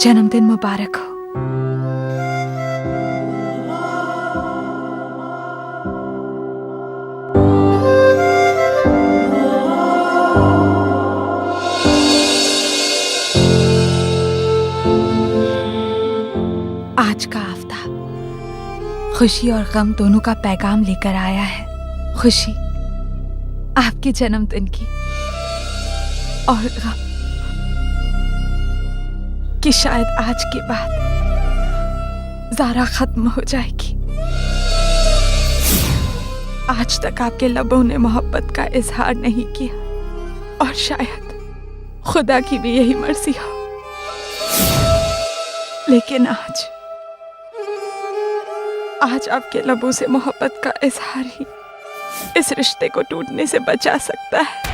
जन्मदिन मुबारक हो। आज का आफताब खुशी और गम दोनों का पैगाम लेकर आया है। खुशी आपके जन्मदिन की और गम कि शायद आज के बाद ज़ारा खत्म हो जाएगी। आज तक आपके लबों ने मोहब्बत का इजहार नहीं किया और शायद खुदा की भी यही मर्जी हो, लेकिन आज आपके लबों से मोहब्बत का इजहार ही इस रिश्ते को टूटने से बचा सकता है।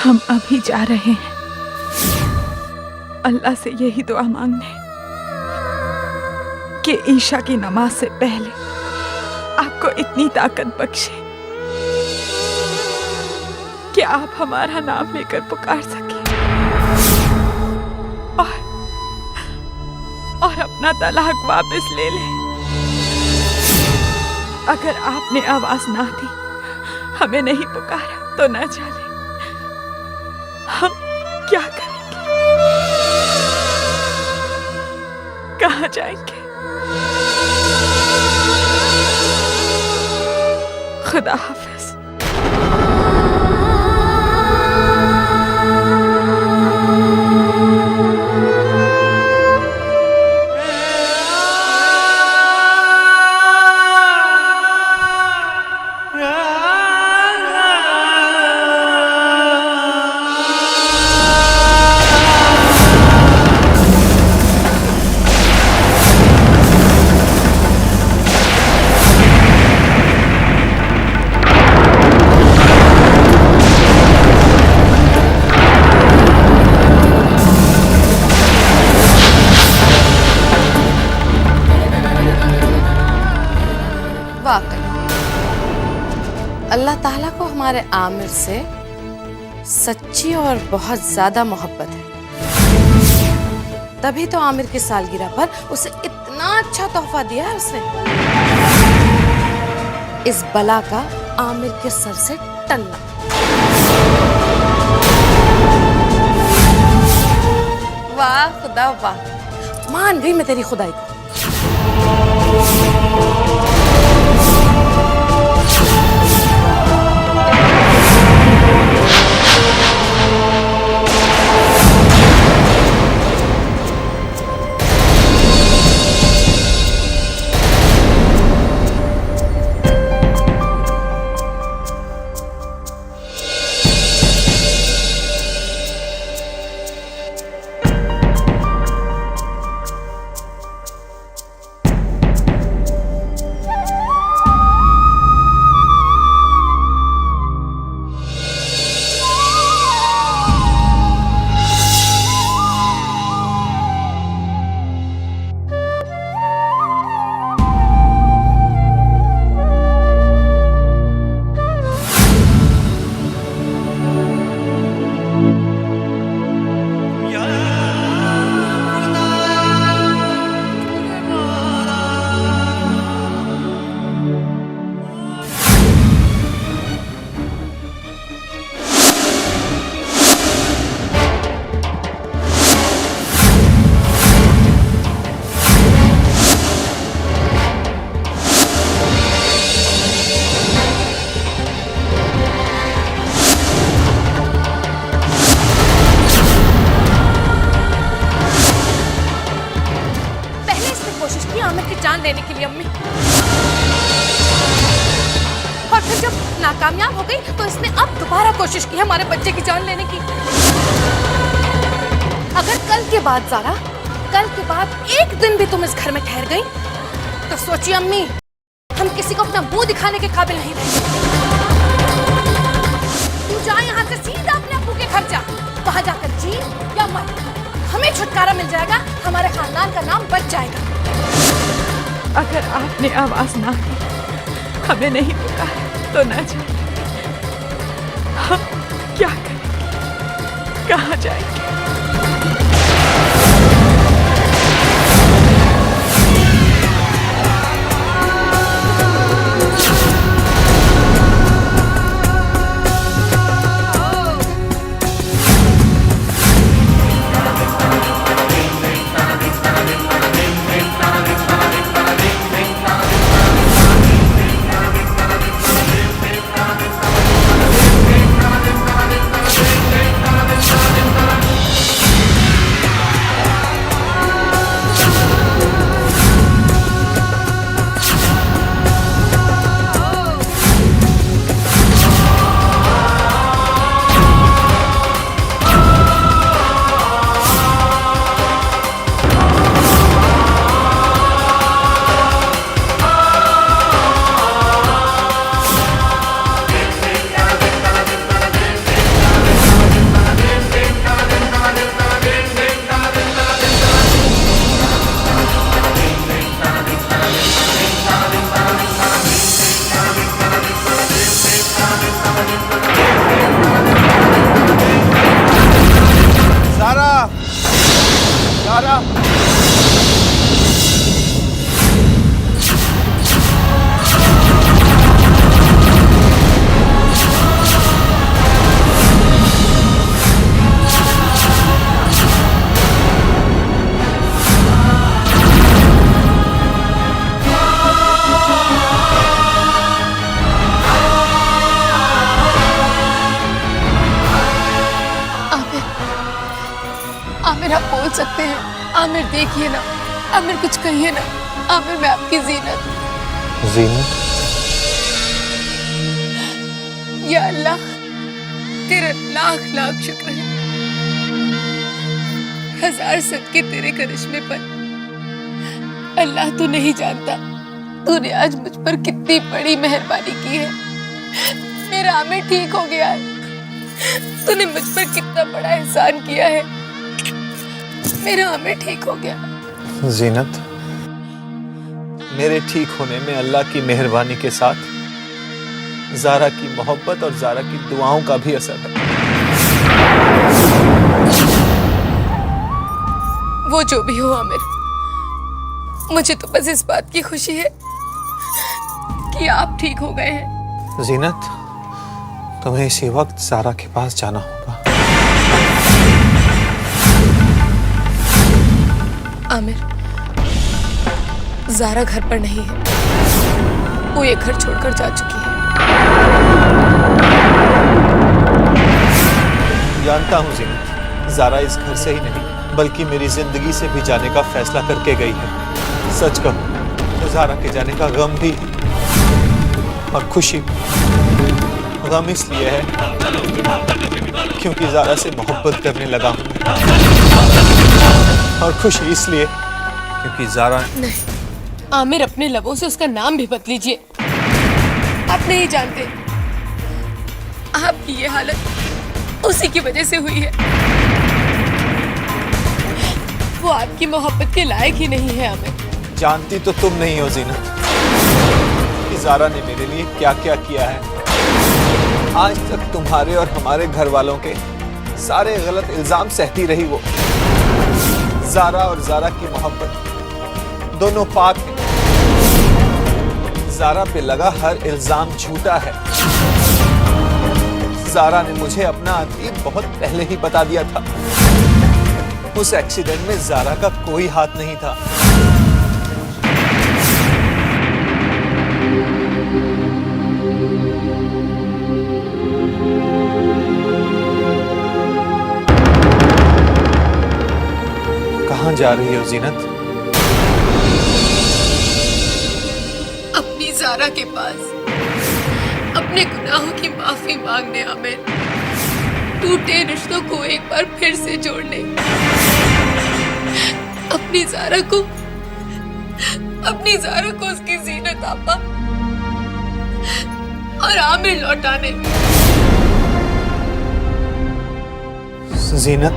हम अभी जा रहे हैं अल्लाह से यही दुआ मांगने कि ईशा की नमाज से पहले आपको इतनी ताकत बख्शे कि आप हमारा नाम लेकर पुकार सकें और अपना तलाक वापस ले लें। अगर आपने आवाज ना दी, हमें नहीं पुकारा, तो न जाने हम क्या करेंगे, कहाँ जाएंगे। खुदा हाफिज। अल्लाह ताला को हमारे आमिर से सच्ची और बहुत ज्यादा मोहब्बत है, तभी तो आमिर की सालगिरह पर उसे इतना अच्छा तोहफा दिया है उसने। इस बला का आमिर के सर से टलना। वाह खुदा वाह, मान गई मैं तेरी खुदाई को। लेने के लिए अम्मी, और फिर जब नाकामयाब हो गई तो इसने अब दोबारा कोशिश की हमारे बच्चे की जान लेने की। अगर कल के बाद ज़ारा, कल के बाद एक दिन भी तुम इस घर में ठहर गई तो सोचिए अम्मी, हम किसी को अपना मुंह दिखाने के काबिल नहीं रहे। तू जा यहाँ से सीधा अपने अब्बू के घर जा, वहां जाकर जी या मर, हमें छुटकारा मिल जाएगा, हमारे खानदान का नाम बच जाएगा। अगर आपने आवाज ना की, हमें नहीं पुकारा तो ना जाए। हम क्या करेंगे, कहाँ जाएंगे? आमिर, आप बोल सकते हैं। आमिर देखिए ना, आमिर कुछ कहिए ना। आमिर, मैं आपकी जीनत। जीनत? या अल्लाह, तेरा लाख लाख शुक्र है। हजार सदके तेरे करिश्मे पर। अल्लाह तू नहीं जानता, तूने आज मुझ पर कितनी बड़ी मेहरबानी की है। मेरा आमिर ठीक हो गया है। तूने मुझ पर कितना बड़ा एहसान किया है। मेरा आमिर ठीक हो गया। जीनत, मेरे ठीक होने में अल्लाह की मेहरबानी के साथ ज़ारा की मोहब्बत और ज़ारा की दुआओं का भी असर है। वो जो भी हो आमिर, मुझे तो बस इस बात की खुशी है कि आप ठीक हो गए हैं। जीनत, तुम्हें इसी वक्त ज़ारा के पास जाना होगा। आमिर, ज़ारा घर पर नहीं है। वो ये घर छोड़कर जा चुकी है। जानता हूँ जीनत, ज़ारा इस घर से ही नहीं बल्कि मेरी जिंदगी से भी जाने का फैसला करके गई है। सच कहूँ तो ज़ारा के जाने का गम भी और खुशी। गम इसलिए है क्योंकि ज़ारा से मोहब्बत करने लगा हूँ, और खुशी इसलिए क्योंकि ज़ारा। नहीं आमिर, अपने लबों से उसका नाम भी मत लीजिए। आप नहीं जानते, आपकी ये हालत उसी की वजह से हुई है। वो आपकी मोहब्बत के लायक ही नहीं है आमिर। जानती तो तुम नहीं हो जीनत कि ज़ारा ने मेरे लिए क्या क्या किया है। आज तक तुम्हारे और हमारे घर वालों के सारे गलत इल्जाम सहती रही वो। ज़ारा और ज़ारा की मोहब्बत दोनों पाक हैं। ज़ारा पे लगा हर इल्जाम झूठा है। ज़ारा ने मुझे अपना अतीत बहुत पहले ही बता दिया था। उस एक्सीडेंट में ज़ारा का कोई हाथ नहीं था। कहाँ जा रही हो जीनत? अपनी ज़ारा के पास अपने गुनाहों की माफी मांगने आमिर। टूटे रिश्तों को एक बार फिर से जोड़ने, अपनी ज़ारा को उसकी जीनत आपा और आमिर लौटाने। जीनत,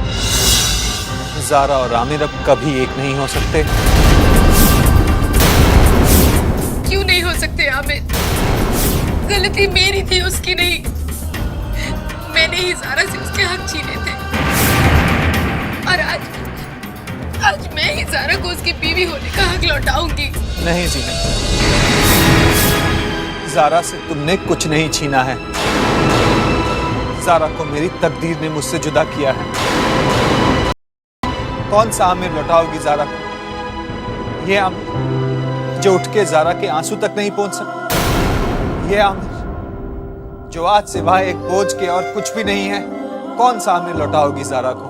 ज़ारा और आमिर अब कभी एक नहीं हो सकते। क्यों नहीं हो सकते आमिर? गलती मेरी थी, उसकी नहीं। मैंने ही ज़ारा से उसके हक छीने थे और आज मैं ही ज़ारा को उसकी बीवी होने का हक लौटाऊंगी। नहीं जीनत, ज़ारा से तुमने कुछ नहीं छीना है। ज़ारा को मेरी तकदीर ने मुझसे जुदा किया है। कौन सा आमिर लौटाओगी ज़ारा को? ये आमिर जो उठ के ज़ारा के आंसू तक नहीं पहुंच सकता, ये आमिर जो आज सिवाय एक बोझ के और कुछ भी नहीं है। कौन सा आमिर लौटाओगी ज़ारा को?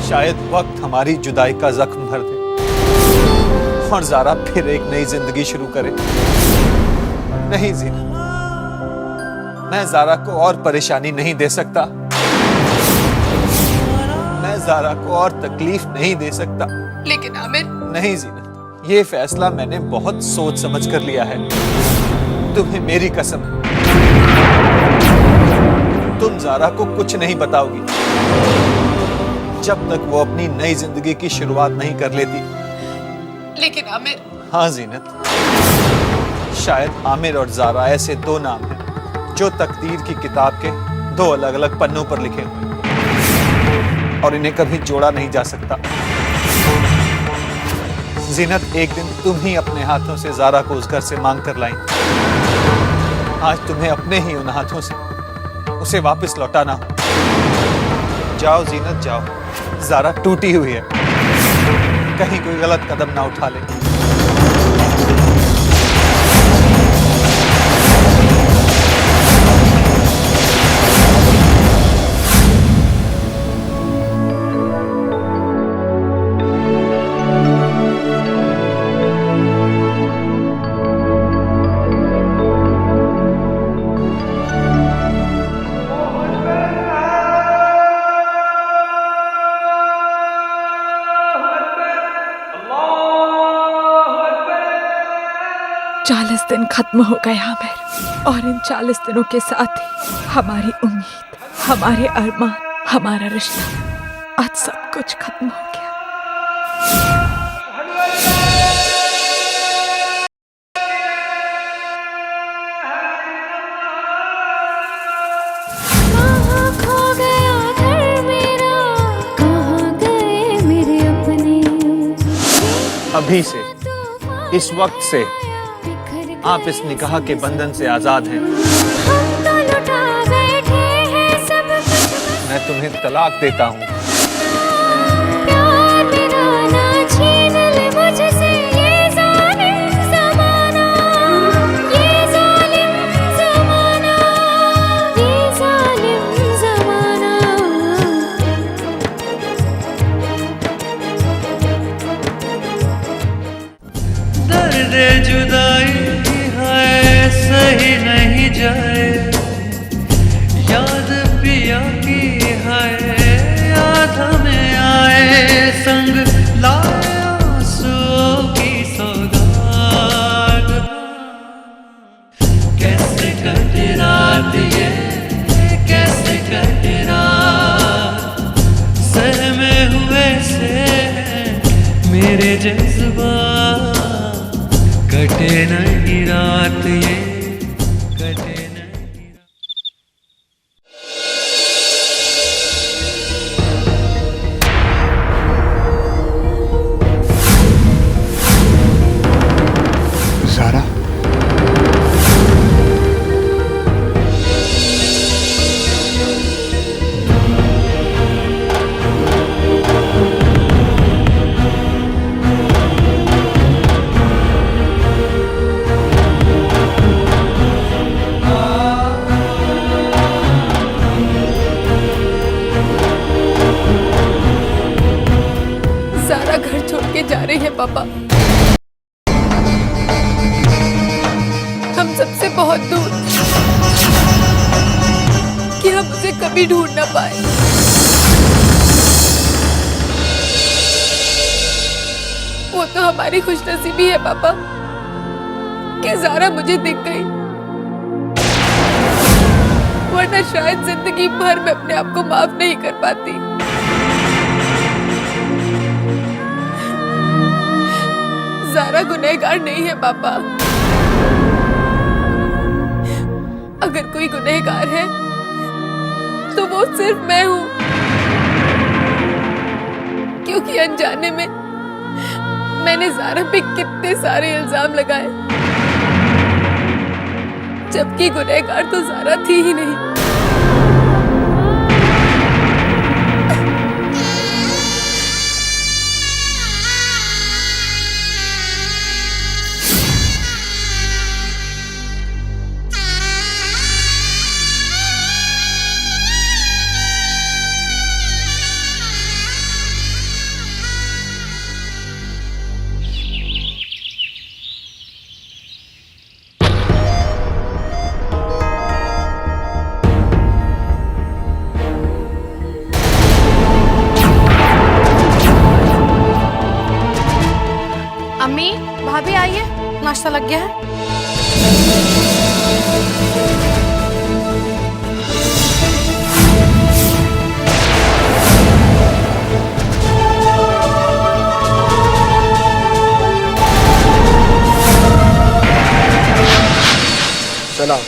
शायद वक्त हमारी जुदाई का जख्म भर दे और ज़ारा फिर एक नई जिंदगी शुरू करे। नहीं जीनत, मैं ज़ारा को और परेशानी नहीं दे सकता। मैं ज़ारा को और तकलीफ नहीं दे सकता। लेकिन आमिर, नहीं जीनत, ये फैसला मैंने बहुत सोच समझ कर लिया है। तुम्हें मेरी कसम, तुम ज़ारा को कुछ नहीं बताओगी जब तक वो अपनी नई जिंदगी की शुरुआत नहीं कर लेती। लेकिन आमिर। हाँ जीनत, शायद आमिर और ज़ारा ऐसे दो नाम हैं जो तकदीर की किताब के दो अलग अलग पन्नों पर लिखे हुए और इन्हें कभी जोड़ा नहीं जा सकता। जीनत, एक दिन तुम ही अपने हाथों से ज़ारा को उस घर से मांग कर लाई। आज तुम्हें अपने ही उन हाथों से उसे वापस लौटाना हो। जाओ जीनत, जाओ। ज़ारा टूटी हुई है, कहीं कोई गलत कदम ना उठा ले। दिन खत्म हो गए आमिर, और इन 40 दिनों के साथ ही हमारी उम्मीद, हमारे अरमान, हमारा रिश्ता, आज सब कुछ खत्म हो गया। अभी से, इस वक्त से आप इस निकाह के बंधन से आजाद हैं। मैं तुम्हें तलाक देता हूँ। दर्द जुदाई है सही नहीं जाए, याद पिया की है याद हमें आए, संग लाए आंसुओं की सौगात। कैसे कटे रात ये, कैसे कटे रात, सहमे हुए से मेरे जज्बात। कटे नहीं रात ये, कटे नहीं रात। ज़ारा, जा रही है पापा, हम सबसे बहुत दूर, कि हम उसे कभी ढूंढ ना पाए। वो तो हमारी खुशनसीबी है पापा कि ज़ारा मुझे दिख गई, वरना शायद जिंदगी भर मैं अपने आप को माफ नहीं कर पाती। ज़ारा गुनहगार नहीं है पापा। अगर कोई गुनहगार है तो वो सिर्फ मैं हूं, क्योंकि अनजाने में मैंने ज़ारा पे कितने सारे इल्जाम लगाए, जबकि गुनहगार तो ज़ारा थी ही नहीं। अम्मी, भाभी आइए, नाश्ता लग गया है। सलाम।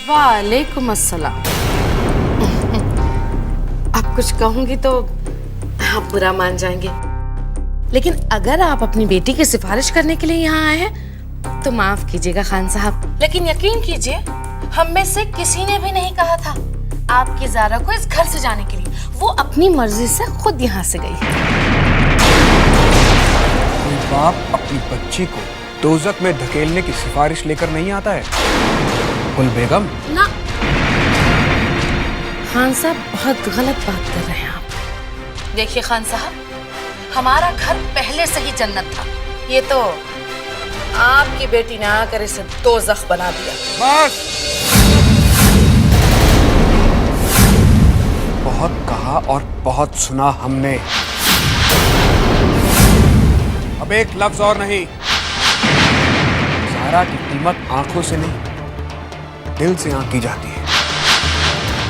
वालेकुम अस्सलाम। अब कुछ कहूंगी तो आप बुरा मान जाएंगे, लेकिन अगर आप अपनी बेटी की सिफारिश करने के लिए यहाँ आए हैं तो माफ कीजिएगा खान साहब, लेकिन यकीन कीजिए हम में से किसी ने भी नहीं कहा था आपकी ज़ारा को इस घर से जाने के लिए। वो अपनी मर्जी से खुद यहाँ से गई है। कोई बाप अपनी बच्ची को दोज़ख में धकेलने की सिफारिश लेकर नहीं आता है। गुल बेगम, ना खान साहब, बहुत गलत बात कर रहे हैं आप। देखिए खान साहब, हमारा घर पहले से ही जन्नत था, ये तो आपकी बेटी ने आकर इसे दोज़ख बना दिया। बस, बहुत कहा और बहुत सुना हमने, अब एक लफ्ज और नहीं। ज़ारा की कीमत आंखों से नहीं, दिल से आंकी जाती है,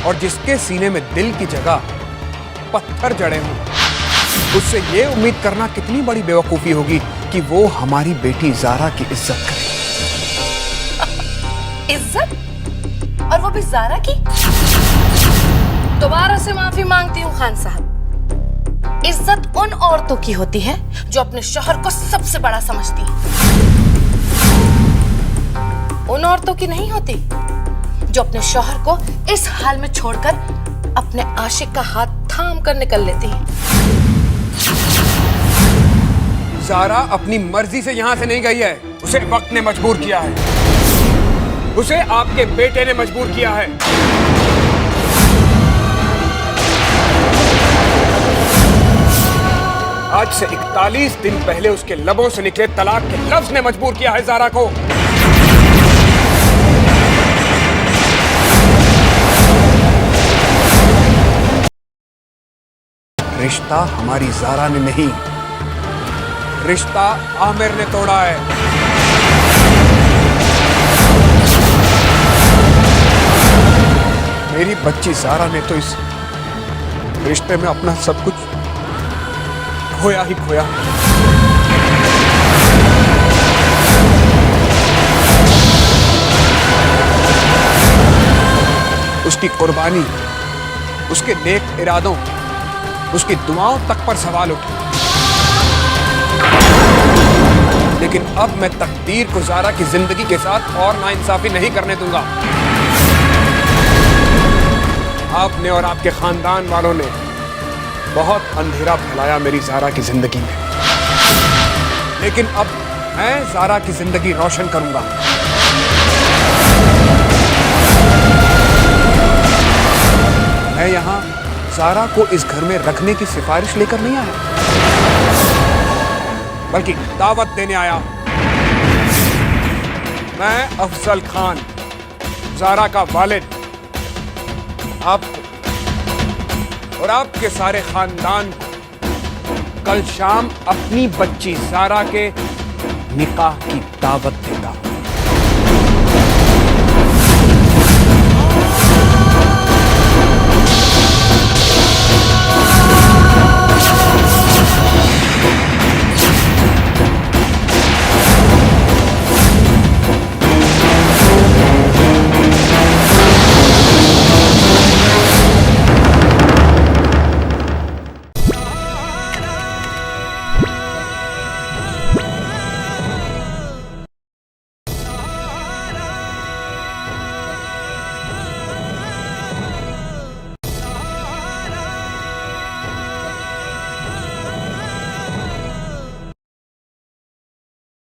और जिसके सीने में दिल की जगह पत्थर जड़े हों, उससे ये उम्मीद करना कितनी बड़ी बेवकूफी होगी कि वो हमारी बेटी ज़ारा की इज्जत करे। इज्जत? और वो भी ज़ारा की? दोबारा से माफी मांगती हूँ खान साहब। इज्जत उन औरतों की होती है जो अपने शौहर को सबसे बड़ा समझती है, उन औरतों की नहीं होती जो अपने शौहर को इस हाल में छोड़कर अपने आशिक का हाथ थाम कर निकल लेती है। ज़ारा अपनी मर्जी से यहाँ से नहीं गई है, उसे वक्त ने मजबूर किया है, उसे आपके बेटे ने मजबूर किया है। आज से 41 दिन पहले उसके लबों से निकले तलाक के लफ्ज ने मजबूर किया है ज़ारा को। रिश्ता हमारी ज़ारा ने नहीं, रिश्ता आमिर ने तोड़ा है। मेरी बच्ची ज़ारा ने तो इस रिश्ते में अपना सब कुछ खोया ही खोया। उसकी कुर्बानी, उसके नेक इरादों, उसकी दुआओं तक पर सवाल उठे, लेकिन अब मैं तकदीर को ज़ारा की जिंदगी के साथ और नाइंसाफी नहीं करने दूंगा। आपने और आपके खानदान वालों ने बहुत अंधेरा फैलाया मेरी ज़ारा की जिंदगी में, लेकिन अब मैं ज़ारा की जिंदगी रोशन करूंगा। मैं यहाँ ज़ारा को इस घर में रखने की सिफारिश लेकर नहीं आया, बल्कि दावत देने आया। मैं अफजल खान, ज़ारा का वालिद, आपको और आपके सारे खानदान को कल शाम अपनी बच्ची ज़ारा के निकाह की दावत देता हूं।